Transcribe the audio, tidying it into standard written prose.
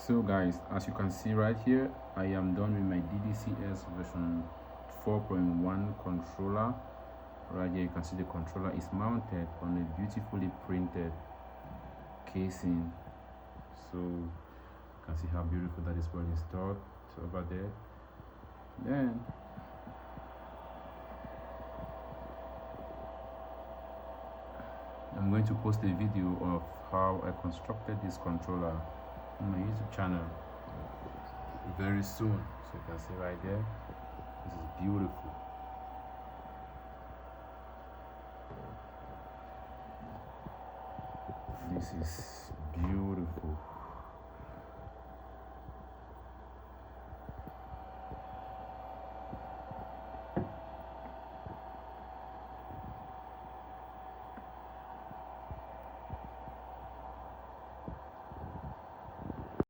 So guys, as you can see right here, I am done with my DDCS version 4.1 controller. Right here you can see the controller is mounted on a beautifully printed casing. So you can see how beautiful that is well installed over there. Then I'm going to post a video of how I constructed this controller on my YouTube channel very soon. So you can see right there, this is beautiful. This is beautiful.